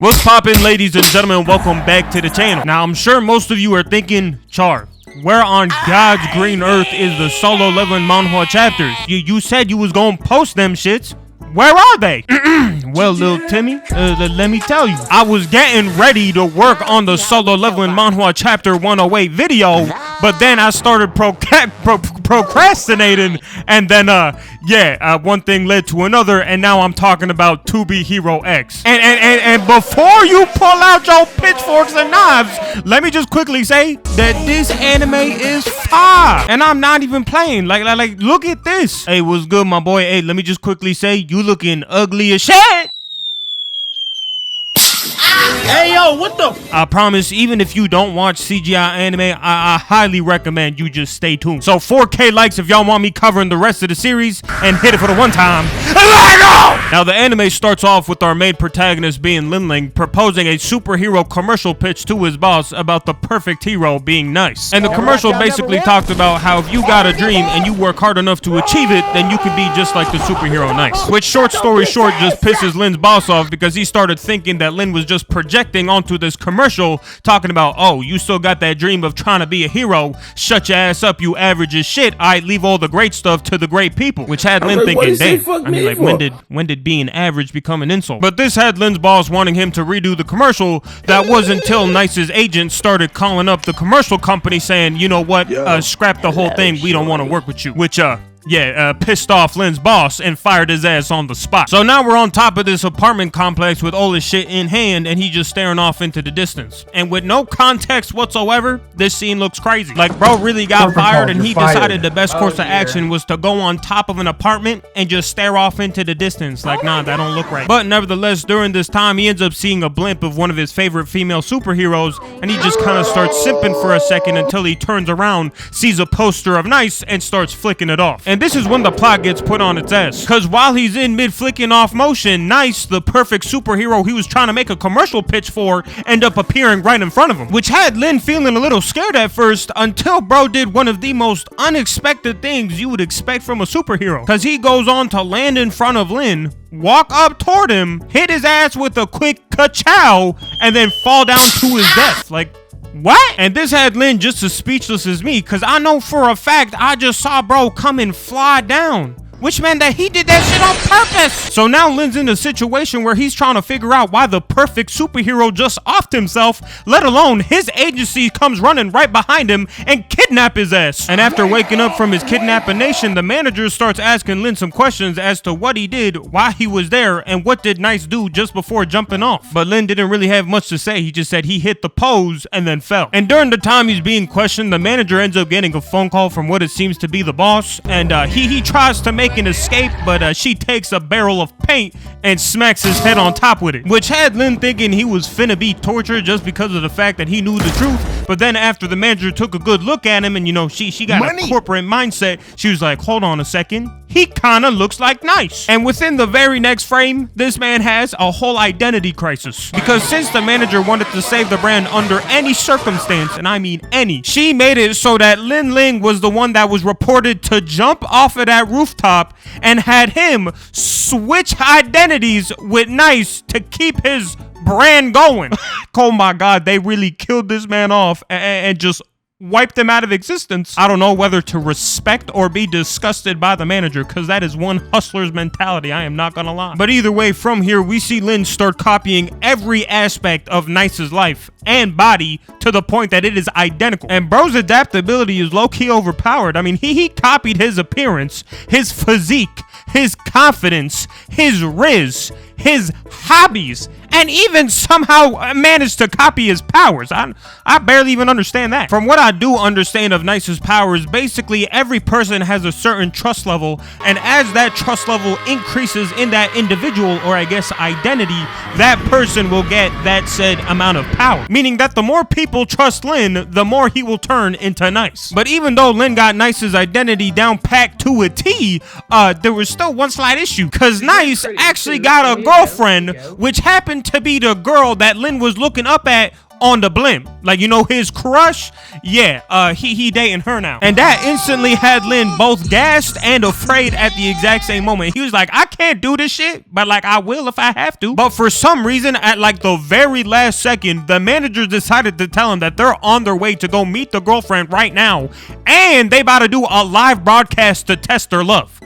What's poppin', ladies and gentlemen? Welcome back to the channel. Now, I'm sure most of you are thinking, Char, where on God's green earth is the solo leveling manhwa chapters? You said you was gonna post them shits. Where are they? Well, little Timmy, let me tell you. I was getting ready to work on the solo leveling manhwa chapter 108 video, but then I started procrastinating, and then, one thing led to another, and now I'm talking about To Be Hero X. And before you pull out your pitchforks and knives, let me just quickly say that this anime is fire, and I'm not even playing. Like, look at this. Hey, what's good, my boy? Hey, let me just quickly say, you looking ugly as shit. Hey, yo, what the? I promise, even if you don't watch CGI anime, I highly recommend you just stay tuned. So 4K likes if y'all want me covering the rest of the series, and hit it for the one time. Now, the anime starts off with our main protagonist being Lynn proposing a superhero commercial pitch to his boss about the perfect hero being nice. And the commercial basically talked about how if you got a dream and you work hard enough to achieve it, then you can be just like the superhero nice. Which, short story short, just pisses Lynn's boss off because he started thinking that Lynn was just projecting onto this commercial, talking about, oh, you still got that dream of trying to be a hero, shut your ass up, you average as shit, I leave all the great stuff to the great people. Which had Lynn thinking, damn, I mean, like, when did being average become an insult? But this had Lynn's boss wanting him to redo the commercial. That was until Nice's agent started calling up the commercial company saying, you know what, scrap the whole thing, we don't want to work with you. Which, pissed off Lynn's boss and fired his ass on the spot. So now we're on top of this apartment complex with all his shit in hand, and he just staring off into the distance. And with no context whatsoever, this scene looks crazy. Like, bro really got fired, and he decided the best course of action was to go on top of an apartment and just stare off into the distance. Like, nah, that don't look right. But nevertheless, during this time, he ends up seeing a blimp of one of his favorite female superheroes, and he just kind of starts simping for a second until he turns around, sees a poster of Nice, and starts flicking it off. And this is when the plot gets put on its ass. Cause while he's in mid flicking off motion, Nice, the perfect superhero he was trying to make a commercial pitch for, end up appearing right in front of him. Which had Lynn feeling a little scared at first, until bro did one of the most unexpected things you would expect from a superhero. Cause he goes on to land in front of Lynn, walk up toward him, hit his ass with a quick ka-chow, and then fall down to his death. Like, what? And this had Lynn just as speechless as me, because I know for a fact I just saw bro come and fly down. Which meant that he did that shit on purpose. So now Lynn's in a situation where he's trying to figure out why the perfect superhero just offed himself, let alone his agency comes running right behind him and kidnap his ass. And after waking up from his kidnappination, the manager starts asking Lynn some questions as to what he did, why he was there, and what did Nice do just before jumping off. But Lynn didn't really have much to say. He just said he hit the pose and then fell. And during the time he's being questioned, the manager ends up getting a phone call from what it seems to be the boss, and he tries to make an escape, but she takes a barrel of paint and smacks his head on top with it, which had Lynn thinking he was finna be tortured just because of the fact that he knew the truth. But then after the manager took a good look at him, and you know, she got a corporate mindset, she was like, hold on a second, he kinda looks like Nice. And within the very next frame, this man has a whole identity crisis, because since the manager wanted to save the brand under any circumstance, and I mean any, she made it so that Lin Ling was the one that was reported to jump off of that rooftop, and had him switch identities with Nice to keep his brand going. Oh my god, they really killed this man off and just wiped him out of existence. I don't know whether to respect or be disgusted by the manager, because that is one hustler's mentality, I am not gonna lie. But either way, from here we see Lynn start copying every aspect of Nice's life and body to the point that it is identical. And bro's adaptability is low-key overpowered. I mean, he copied his appearance, his physique, his confidence, his riz, his hobbies, and even somehow managed to copy his powers. I barely even understand that. From what I do understand of Nice's powers, basically every person has a certain trust level, and as that trust level increases in that individual, or I guess identity, that person will get that said amount of power. Meaning that the more people trust Lynn, the more he will turn into Nice. But even though Lynn got Nice's identity down packed to a T, there was still one slight issue, because Nice actually got a girlfriend, which happened to be the girl that Lynn was looking up at on the blimp. Like, you know, his crush, yeah, he dating her now. And that instantly had Lynn both gassed and afraid at the exact same moment. He was like, I can't do this shit, but like I will if I have to. But for some reason, at like the very last second, the manager decided to tell him that they're on their way to go meet the girlfriend right now, and they about to do a live broadcast to test their love.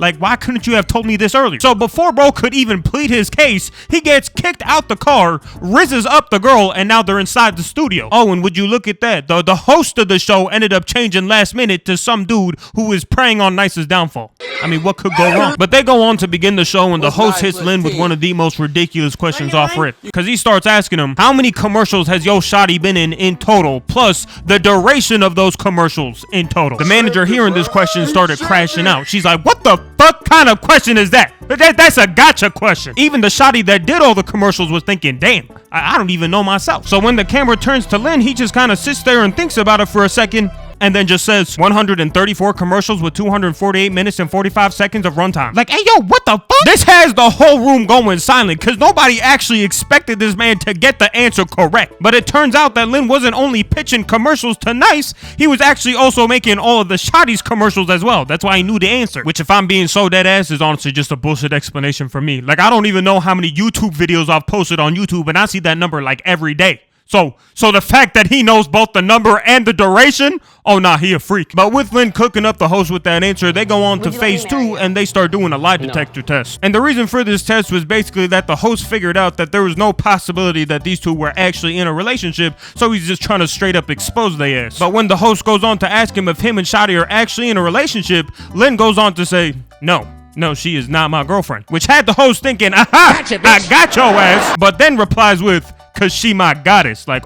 Like, why couldn't you have told me this earlier? So before bro could even plead his case, he gets kicked out the car, rizzes up the girl, and now they're inside the studio. Oh, and would you look at that? The host of the show ended up changing last minute to some dude who was preying on Nice's downfall. I mean, what could go wrong? But they go on to begin the show, and the host hits Lynn with one of the most ridiculous questions off rip. Because he starts asking him, how many commercials has yo shawty been in total, plus the duration of those commercials in total? The manager hearing this question started crashing out. She's like, what the fuck kind of question is that? That's a gotcha question. Even the shawty that did all the commercials was thinking, damn, I don't even know myself. So when the camera turns to Lynn, he just kind of sits there and thinks about it for a second, and then just says 134 commercials with 248 minutes and 45 seconds of runtime. Like, hey, yo, what the fuck? This has the whole room going silent because nobody actually expected this man to get the answer correct. But it turns out that Lynn wasn't only pitching commercials to Nice, he was actually also making all of the shawty's commercials as well. That's why he knew the answer, which, if I'm being so dead ass, is honestly just a bullshit explanation for me. Like, I don't even know how many YouTube videos I've posted on YouTube, and I see that number like every day. So the fact that he knows both the number and the duration, oh nah, he a freak. But with Lynn cooking up the host with that answer, they go on to phase 2 and they start doing a lie detector test. And the reason for this test was basically that the host figured out that there was no possibility that these two were actually in a relationship, so he's just trying to straight up expose their ass. But when the host goes on to ask him if him and shawty are actually in a relationship, Lynn goes on to say, no, she is not my girlfriend. Which had the host thinking, aha, I got your ass. But then replies with, cause she my goddess. Like,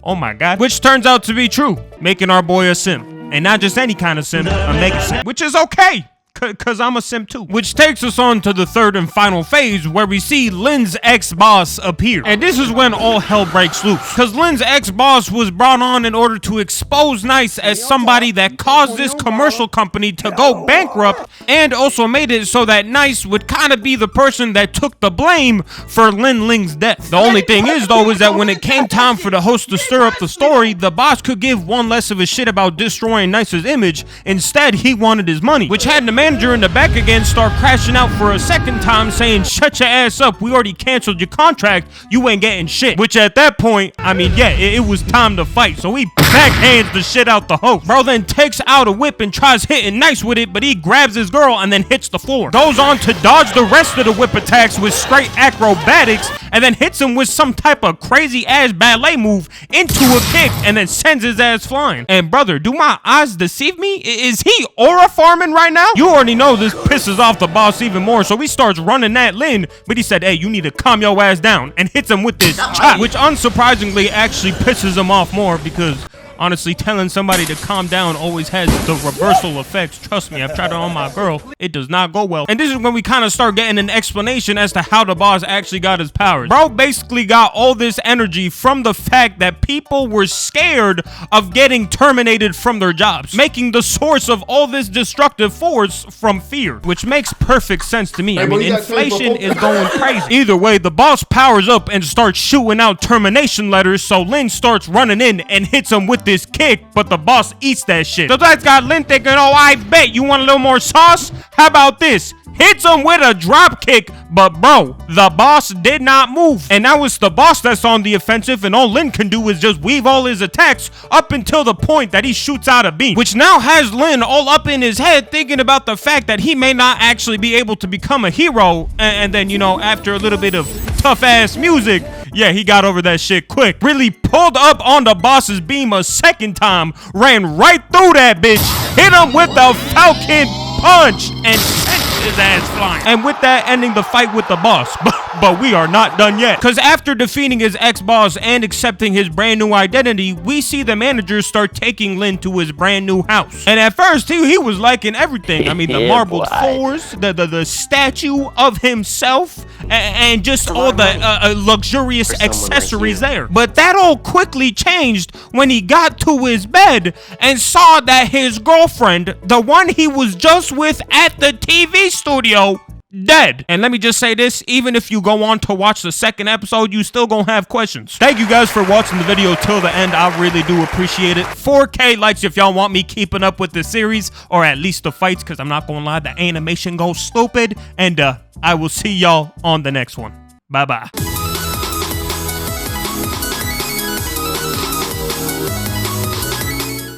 oh my god. Which turns out to be true, making our boy a simp. And not just any kind of simp, a mega simp. Which is okay, cause I'm a simp too. Which takes us on to the third and final phase, where we see Lynn's ex-boss appear. And this is when all hell breaks loose. Cause Lynn's ex-boss was brought on in order to expose Nice as somebody that caused this commercial company to go bankrupt, and also made it so that Nice would kind of be the person that took the blame for Lynn Ling's death. The only thing is though, is that when it came time for the host to stir up the story, the boss could give one less of a shit about destroying Nice's image. Instead, he wanted his money, which had the manager in the back again start crashing out for a second time, saying, shut your ass up, we already canceled your contract, you ain't getting shit. Which at that point, I mean, yeah, it was time to fight, so he backhands the shit out the host. Bro then takes out a whip and tries hitting Nice with it, but he grabs his girl and then hits the floor. Goes on to dodge the rest of the whip attacks with straight acrobatics, and then hits him with some type of crazy ass ballet move into a kick, and then sends his ass flying. And brother, do my eyes deceive me? Is he aura farming right now? You already know this pisses off the boss even more, so he starts running at Lynn, but he said, hey, you need to calm your ass down, and hits him with this chop, which unsurprisingly actually pisses him off more, because honestly, telling somebody to calm down always has the reversal effects. Trust me, I've tried it on my girl. It does not go well. And this is when we kind of start getting an explanation as to how the boss actually got his powers. Bro basically got all this energy from the fact that people were scared of getting terminated from their jobs, making the source of all this destructive force from fear, which makes perfect sense to me. I mean, inflation is going crazy. Either way, the boss powers up and starts shooting out termination letters, so Lynn starts running in and hits him with this kick, but the boss eats that shit. So that's got Lynn thinking, oh, I bet you want a little more sauce? How about this? Hits him with a drop kick, but bro, the boss did not move. And now it's the boss that's on the offensive, and all Lynn can do is just weave all his attacks up until the point that he shoots out a beam, which now has Lynn all up in his head thinking about the fact that he may not actually be able to become a hero. And then, you know, after a little bit of tough ass music, yeah, he got over that shit quick. Really pulled up on the boss's beam a second time, ran right through that bitch, hit him with the Falcon punch, and sent his ass flying. And with that, ending the fight with the boss. But we are not done yet. Because after defeating his ex-boss and accepting his brand new identity, we see the manager start taking Lynn to his brand new house. And at first, he was liking everything. I mean, the marbled floors, the statue of himself, and just all the luxurious accessories there. But that all quickly changed when he got to his bed and saw that his girlfriend, the one he was just with at the TV studio, dead. And let me just say this, even if you go on to watch the second episode, you still gonna have questions. Thank you guys for watching the video till the end. I really do appreciate it. 4K likes if y'all want me keeping up with the series, or at least the fights, because I'm not gonna lie, the animation goes stupid. And I will see y'all on the next one. Bye-bye.